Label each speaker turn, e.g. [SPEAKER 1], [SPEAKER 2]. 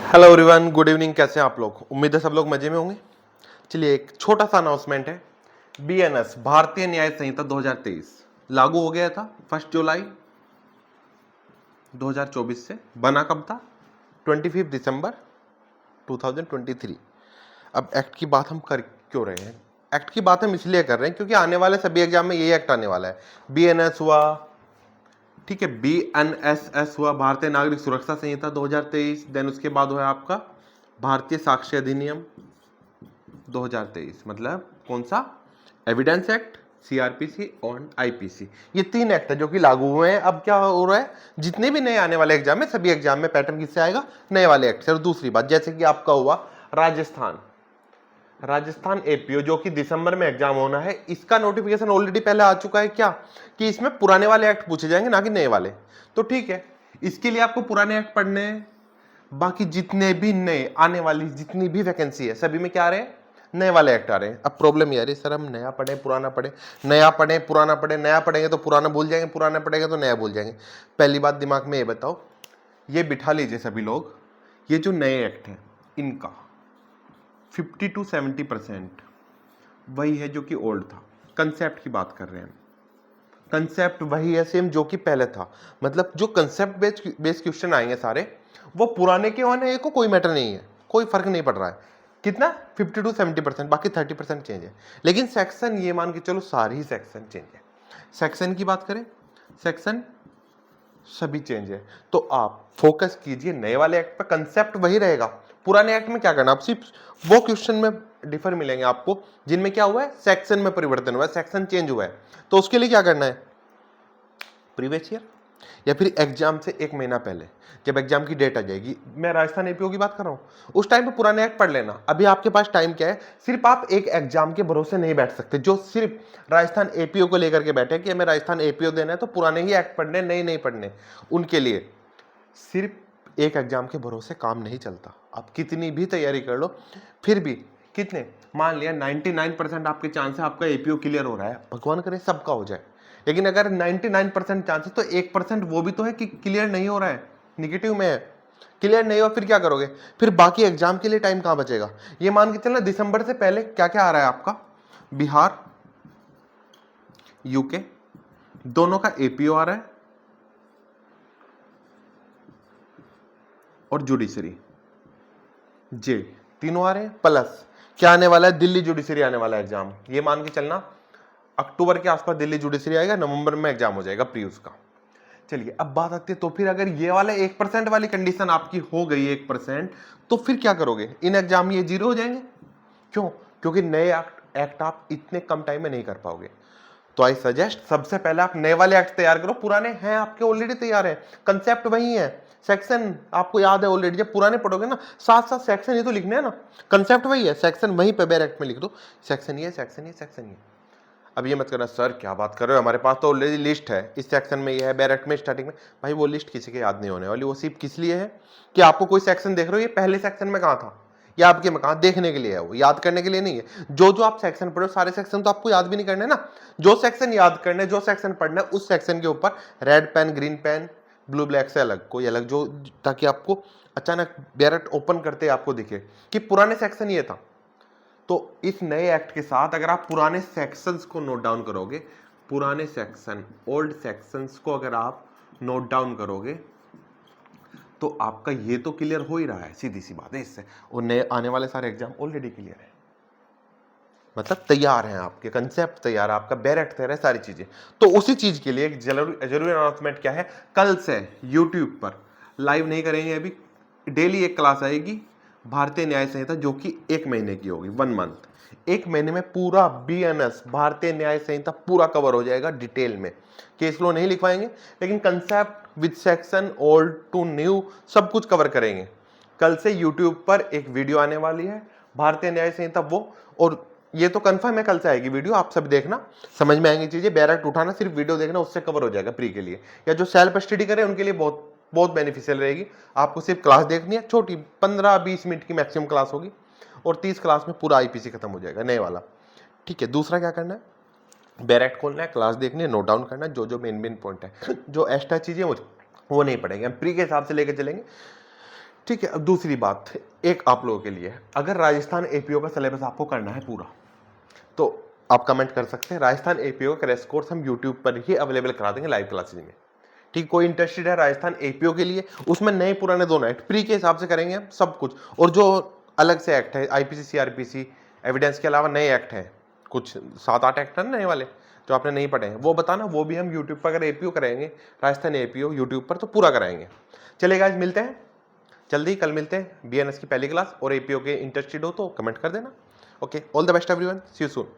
[SPEAKER 1] Hello everyone, good evening. कैसे हैं आप लोग? उम्मीद है सब लोग मजे में होंगे। चलिए, एक छोटा सा अनाउंसमेंट है। बीएनएस भारतीय न्याय संहिता 2023 लागू हो गया था 1 जुलाई 2024 से। बना कब था? 25 दिसंबर 2023। अब एक्ट की बात हम कर क्यों रहे हैं? एक्ट की बात हम इसलिए कर रहे हैं क्योंकि आने वाले सभी एग्जाम में यही एक्ट आने वाला है। बीएनएस हुआ, ठीक है, बीएनएसएस हुआ, भारतीय नागरिक सुरक्षा संहिता 2023। देन उसके बाद हुआ आपका भारतीय साक्ष्य अधिनियम 2023। मतलब कौन सा? एविडेंस एक्ट, सीआरपीसी और आईपीसी। ये 3 एक्ट है जो कि लागू हुए हैं। अब क्या हो रहा है, जितने भी नए आने वाले एग्जाम में, सभी एग्जाम में पैटर्न किससे आएगा? नए वाले एक्ट से। और दूसरी बात, जैसे कि आपका हुआ राजस्थान एपीओ, जो कि दिसंबर में एग्जाम होना है, इसका नोटिफिकेशन ऑलरेडी पहले आ चुका है। क्या कि इसमें पुराने वाले एक्ट पूछे जाएंगे, ना कि नए वाले। तो ठीक है, इसके लिए आपको पुराने एक्ट पढ़ने हैं। बाकी जितने भी नए आने वाली जितनी भी वैकेंसी है, सभी में क्या आ रहे हैं? नए वाले एक्ट आ रहे हैं। अब प्रॉब्लम ये आ रही है, सर हम नया पढ़े पुराना पढ़े, नया पढ़े पुराना पढ़े। नया पढ़ेंगे तो पुराना भूल जाएंगे, पुराना पढ़ेंगे तो नया भूल जाएंगे। पहली बात दिमाग में ये बताओ, ये बिठा लीजिए सभी लोग, ये जो नए एक्ट हैं इनका 50 to 70% वही है जो कि ओल्ड था। कंसेप्ट की बात कर रहे हैं, कंसेप्ट वही है सेम जो कि पहले था। मतलब जो कंसेप्ट बेस्ड क्वेश्चन आएंगे सारे, वो पुराने के होने को कोई मैटर नहीं है, कोई फर्क नहीं पड़ रहा है। कितना? 50 to 70%, बाकी 30% चेंज है। लेकिन सेक्शन ये मान के चलो सारे ही सेक्शन चेंज है। सेक्शन की बात करें, सेक्शन सभी चेंज है। तो आप फोकस कीजिए नए वाले एक्ट पर, कंसेप्ट वही रहेगा। पुराने एक्ट में क्या करना, आप सिर्फ वो क्वेश्चन में डिफर मिलेंगे आपको जिनमें क्या हुआ है, सेक्शन में परिवर्तन हुआ है, सेक्शन चेंज हुआ है। तो उसके लिए क्या करना है, प्रीवियस ईयर या फिर एग्जाम से 1 महीना पहले, जब एग्जाम की डेट आ जाएगी, मैं राजस्थान एपीओ की बात कर रहा हूं, उस टाइम पे पुराने एक्ट पढ़ लेना। अभी आपके पास टाइम क्या है? सिर्फ आप एक एग्जाम के भरोसे नहीं बैठ सकते। जो सिर्फ राजस्थान एपीओ को लेकर के बैठे कि हमें राजस्थान एपीओ देना है तो पुराने ही एक्ट पढ़ने, नए नहीं पढ़ने, उनके लिए सिर्फ एक एग्जाम के भरोसे काम नहीं चलता। आप कितनी भी तैयारी कर लो, फिर भी कितने, मान लिया 99% आपके चांस है आपका एपीओ क्लियर हो रहा है, भगवान करे सबका हो जाए। लेकिन अगर 99% चांसेस, तो 1% वो भी तो है कि क्लियर नहीं हो रहा है, निगेटिव में है, क्लियर नहीं हो, फिर क्या करोगे? फिर बाकी एग्जाम के लिए टाइम कहां बचेगा? ये मान के चलना दिसंबर से पहले क्या क्या आ रहा है आपका? बिहार, यूके, दोनों का एपीओ आ रहा है, और जुडिशरी जे, तीनों आ रहे हैं। प्लस क्या आने वाला है? दिल्ली जुडिशरी आने वाला है एग्जाम। ये मान के चलना अक्टूबर के आसपास दिल्ली जुडिशरी आएगा, नवंबर में एग्जाम हो जाएगा प्री उसका। चलिए, अब बात आती है, तो फिर अगर ये वाले 1% वाली कंडीशन आपकी हो गई 1%, तो फिर क्या करोगे? इन एग्जाम ये 0 हो जाएंगे। क्यों? क्योंकि नए एक्ट आप इतने कम टाइम में नहीं कर पाओगे। तो आई सजेस्ट, सबसे पहले आप नए वाले एक्ट तैयार करो। पुराने हैं आपके ऑलरेडी तैयार है, कंसेप्ट वही है, सेक्शन आपको याद है ऑलरेडी। जब पुराने पढ़ोगे ना, साथ साथ सेक्शन ये तो लिखने हैं ना, कंसेप्ट वही है, सेक्शन वहीं पे बेर एक्ट में लिख दो, सेक्शन ये, सेक्शन ये, सेक्शन ये। अब ये मत करना सर क्या बात कर रहे हो, हमारे पास तो ऑलरेडी लिस्ट है, इस सेक्शन में ये है, बेर एक्ट में स्टार्टिंग में। भाई वो लिस्ट किसी के याद नहीं होने वाली। वो सिर्फ किस लिए है कि आपको कोई सेक्शन देख रहे हो, ये पहले सेक्शन में कहाँ था, ये आपके में कहाँ, देखने के लिए है, वो याद करने के लिए नहीं है। जो जो आप सेक्शन पढ़ो, सारे सेक्शन तो आपको याद भी नहीं करने ना। जो सेक्शन याद करने, जो सेक्शन पढ़ना है, उस सेक्शन के ऊपर red pen, green pen, blue black से अलग कोई अलग, जो ताकि आपको अचानक बैरेट ओपन करते आपको दिखे कि पुराने सेक्शन ये था। तो इस नए एक्ट के साथ अगर आप पुराने सेक्शंस को नोट डाउन करोगे, पुराने सेक्शन, ओल्ड सेक्शंस को अगर आप नोट डाउन करोगे, तो आपका ये तो क्लियर हो ही रहा है, सीधी सी बात है इससे। और नए आने वाले सारे एग्जाम ऑलरेडी क्लियर है, मतलब तैयार हैं, आपके कंसेप्ट तैयार है, आपका बैरेट तैयार है, सारी चीजें। तो उसी चीज के लिए एक जरूरी अनाउंसमेंट क्या है, कल से यूट्यूब पर लाइव नहीं करेंगे, अभी डेली एक क्लास आएगी भारतीय न्याय संहिता, जो कि 1 महीने की होगी, 1 मंथ। 1 महीने में पूरा बीएनएस भारतीय न्याय संहिता पूरा कवर हो जाएगा डिटेल में। केस लो नहीं लिखवाएंगे, लेकिन concept with section, old to new, सब कुछ कवर करेंगे। कल से यूट्यूब पर एक वीडियो आने वाली है भारतीय न्याय संहिता, वो, और ये तो कंफर्म है कल से आएगी वीडियो, आप सब देखना, समझ में आएंगी चीजें। बैरेट उठाना, सिर्फ वीडियो देखना, उससे कवर हो जाएगा प्री के लिए, या जो सेल्फ स्टडी करे उनके लिए बहुत बहुत बेनिफिशियल रहेगी। आपको सिर्फ क्लास देखनी है, छोटी 15-20 मिनट की मैक्सिमम क्लास होगी, और 30 क्लास में पूरा आईपीसी खत्म हो जाएगा, नए वाला। ठीक है, दूसरा क्या करना है, बैरेट खोलना है, क्लास देखनी है, नोट डाउन करना है, जो जो मेन मेन पॉइंट है, जो एक्स्ट्रा चीजें वो नहीं पढ़ेंगे, हम प्री के हिसाब से लेकर चलेंगे। ठीक है। अब दूसरी बात एक आप लोगों के लिए, अगर राजस्थान एपीओ का सिलेबस आपको करना है पूरा तो आप कमेंट कर सकते हैं। राजस्थान एपीओ का क्रैश कोर्स हम यूट्यूब पर ही अवेलेबल करा देंगे लाइव क्लासेज में। ठीक, कोई इंटरेस्टेड है राजस्थान एपीओ के लिए, उसमें नए पुराने दोनों एक्ट प्री के हिसाब से करेंगे हम सब कुछ, और जो अलग से एक्ट है आईपीसी सीआरपीसी एविडेंस के अलावा नए एक्ट हैं, कुछ 7-8 एक्ट हैं नए वाले जो आपने नहीं पढ़े हैं, वो बताना, वो भी हम यूट्यूब पर अगर एपीओ कराएंगे राजस्थान एपीओ यूट्यूब पर तो पूरा कराएंगे। चलेगा, आज मिलते हैं जल्दी, कल मिलते हैं बीएनएस की पहली क्लास, और एपीओ के इंटरेस्टेड हो तो कमेंट कर देना। Okay, all the best everyone, see you soon.